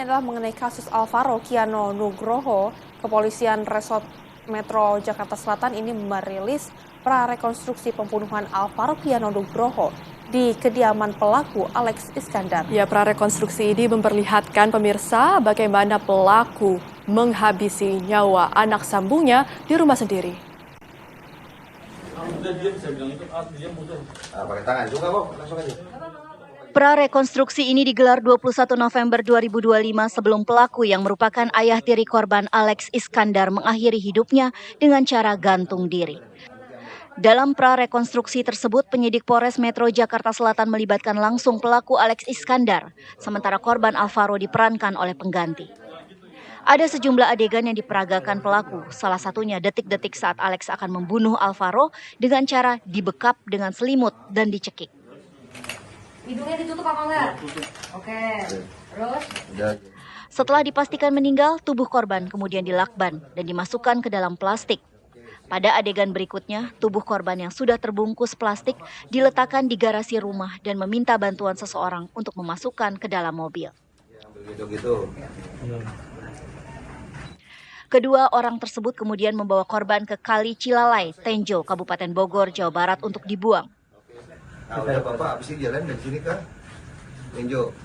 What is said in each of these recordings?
ini adalah mengenai kasus Alvaro Kiano Nugroho. Kepolisian Resort Metro Jakarta Selatan ini merilis prarekonstruksi pembunuhan Alvaro Kiano Nugroho di kediaman pelaku Alex Iskandar. Ya, prarekonstruksi ini memperlihatkan pemirsa bagaimana pelaku menghabisi nyawa anak sambungnya di rumah sendiri. Pakai tangan juga, Bob. Langsung aja. Prarekonstruksi ini digelar 21 November 2025 sebelum pelaku yang merupakan ayah tiri korban Alex Iskandar mengakhiri hidupnya dengan cara gantung diri. Dalam prarekonstruksi tersebut, penyidik Polres Metro Jakarta Selatan melibatkan langsung pelaku Alex Iskandar, sementara korban Alvaro diperankan oleh pengganti. Ada sejumlah adegan yang diperagakan pelaku, salah satunya detik-detik saat Alex akan membunuh Alvaro dengan cara dibekap dengan selimut dan dicekik. Hidungnya ditutup apa enggak? Oke. Terus? Setelah dipastikan meninggal, tubuh korban kemudian dilakban dan dimasukkan ke dalam plastik. Pada adegan berikutnya, tubuh korban yang sudah terbungkus plastik diletakkan di garasi rumah dan meminta bantuan seseorang untuk memasukkan ke dalam mobil. Kedua orang tersebut kemudian membawa korban ke Kali Cilalai, Tenjo, Kabupaten Bogor, Jawa Barat untuk dibuang. Udah Bapak habis jalan dari sini ke Tenjo.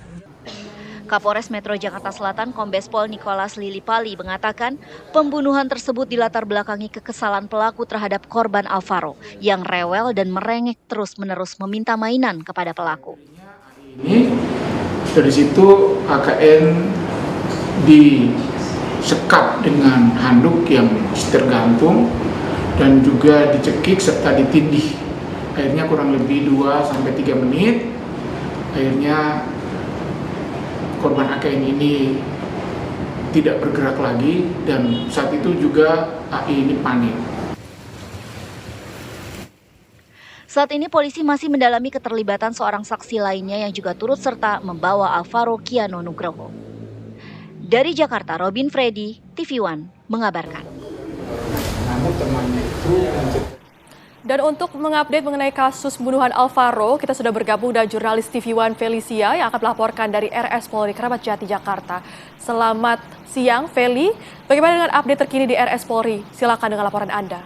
Kapolres Metro Jakarta Selatan Kombes Pol Nicholas Lilipali mengatakan pembunuhan tersebut dilatar belakangi kekesalan pelaku terhadap korban Alvaro yang rewel dan merengek terus-menerus meminta mainan kepada pelaku. Ini dari situ AKN disekap dengan handuk yang tergantung dan juga dicekik serta ditindih. Akhirnya kurang lebih 2-3 menit, akhirnya korban AKN ini tidak bergerak lagi dan saat itu juga AI ini panik. Saat ini polisi masih mendalami keterlibatan seorang saksi lainnya yang juga turut serta membawa Alvaro Kiano Nugroho. Dari Jakarta, Robin Freddy, TV One mengabarkan. Namun temannya itu Dan untuk mengupdate mengenai kasus pembunuhan Alvaro, kita sudah bergabung dengan jurnalis TV One Felicia yang akan melaporkan dari RS Polri Kramat Jati, Jakarta. Selamat siang, Feli. Bagaimana dengan update terkini di RS Polri? Silakan dengan laporan Anda.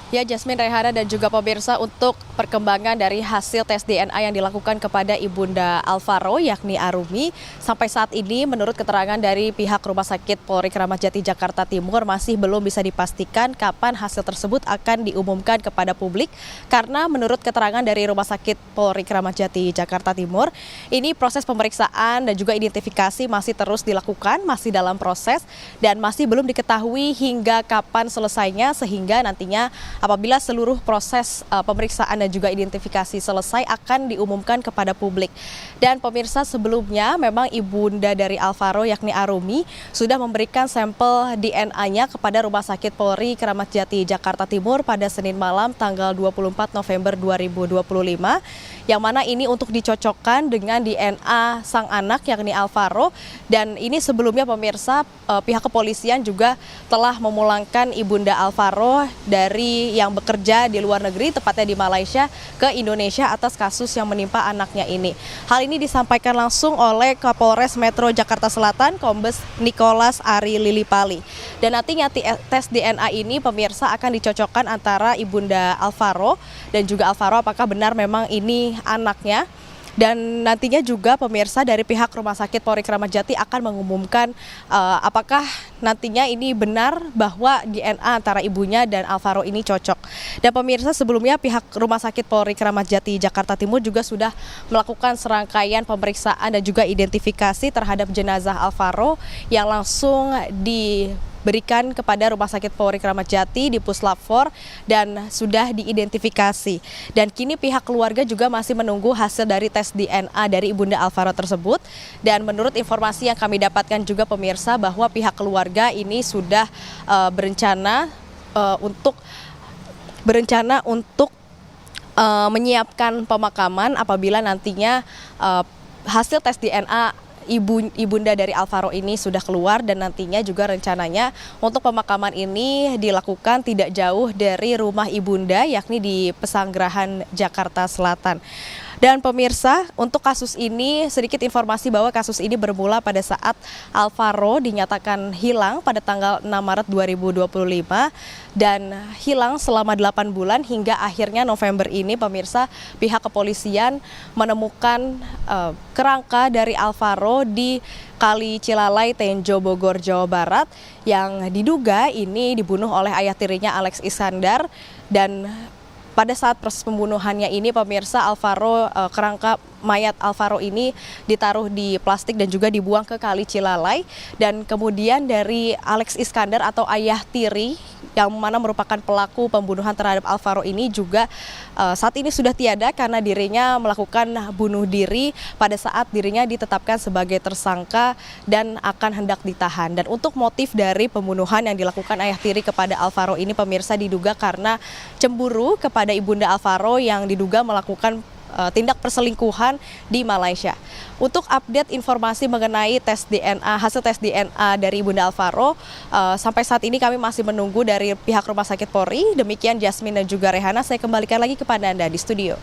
Ya, Jasmine, Rehana dan juga pemirsa, untuk perkembangan dari hasil tes DNA yang dilakukan kepada Ibunda Alvaro yakni Arumi, sampai saat ini menurut keterangan dari pihak Rumah Sakit Polri Kramat Jati Jakarta Timur masih belum bisa dipastikan kapan hasil tersebut akan diumumkan kepada publik, karena menurut keterangan dari Rumah Sakit Polri Kramat Jati Jakarta Timur, ini proses pemeriksaan dan juga identifikasi masih terus dilakukan, masih dalam proses dan masih belum diketahui hingga kapan selesainya, sehingga nantinya apabila seluruh proses pemeriksaan dan juga identifikasi selesai akan diumumkan kepada publik. Dan pemirsa, sebelumnya memang ibunda dari Alvaro yakni Arumi sudah memberikan sampel DNA-nya kepada Rumah Sakit Polri Kramat Jati Jakarta Timur pada Senin malam tanggal 24 November 2025, yang mana ini untuk dicocokkan dengan DNA sang anak yakni Alvaro. Dan ini sebelumnya pemirsa, pihak kepolisian juga telah memulangkan ibunda Alvaro dari yang bekerja di luar negeri, tepatnya di Malaysia, ke Indonesia atas kasus yang menimpa anaknya ini. Hal ini disampaikan langsung oleh Kapolres Metro Jakarta Selatan, Kombes Nicholas Ari Lilipali. Dan nantinya tes DNA ini pemirsa akan dicocokkan antara ibunda Alvaro dan juga Alvaro apakah benar memang ini anaknya. Dan nantinya juga pemirsa dari pihak Rumah Sakit Polri Kramat Jati akan mengumumkan apakah nantinya ini benar bahwa DNA antara ibunya dan Alvaro ini cocok. Dan pemirsa, sebelumnya pihak Rumah Sakit Polri Kramat Jati Jakarta Timur juga sudah melakukan serangkaian pemeriksaan dan juga identifikasi terhadap jenazah Alvaro yang langsung diberikan kepada Rumah Sakit Polri Kramat Jati di Puslap 4 dan sudah diidentifikasi. Dan kini pihak keluarga juga masih menunggu hasil dari tes DNA dari ibunda Alvaro tersebut. Dan menurut informasi yang kami dapatkan juga pemirsa, bahwa pihak keluarga ini sudah berencana untuk menyiapkan pemakaman apabila nantinya hasil tes DNA ibunda dari Alvaro ini sudah keluar, dan nantinya juga rencananya untuk pemakaman ini dilakukan tidak jauh dari rumah ibunda yakni di Pesanggerahan Jakarta Selatan. Dan pemirsa, untuk kasus ini sedikit informasi bahwa kasus ini bermula pada saat Alvaro dinyatakan hilang pada tanggal 6 Maret 2025 dan hilang selama 8 bulan hingga akhirnya November ini pemirsa pihak kepolisian menemukan kerangka dari Alvaro di Kali Cilalai, Tenjo, Bogor, Jawa Barat yang diduga ini dibunuh oleh ayah tirinya Alex Iskandar. Dan pada saat proses pembunuhannya ini pemirsa kerangka mayat Alvaro ini ditaruh di plastik dan juga dibuang ke Kali Cilalai, dan kemudian dari Alex Iskandar atau ayah tiri yang mana merupakan pelaku pembunuhan terhadap Alvaro ini juga saat ini sudah tiada karena dirinya melakukan bunuh diri pada saat dirinya ditetapkan sebagai tersangka dan akan hendak ditahan. Dan untuk motif dari pembunuhan yang dilakukan ayah tiri kepada Alvaro ini pemirsa diduga karena cemburu kepada ibunda Alvaro yang diduga melakukan tindak perselingkuhan di Malaysia. Untuk update informasi mengenai hasil tes DNA dari ibunda Alvaro, sampai saat ini kami masih menunggu dari pihak Rumah Sakit Polri. Demikian Jasmine dan juga Rehana, saya kembalikan lagi kepada Anda di studio.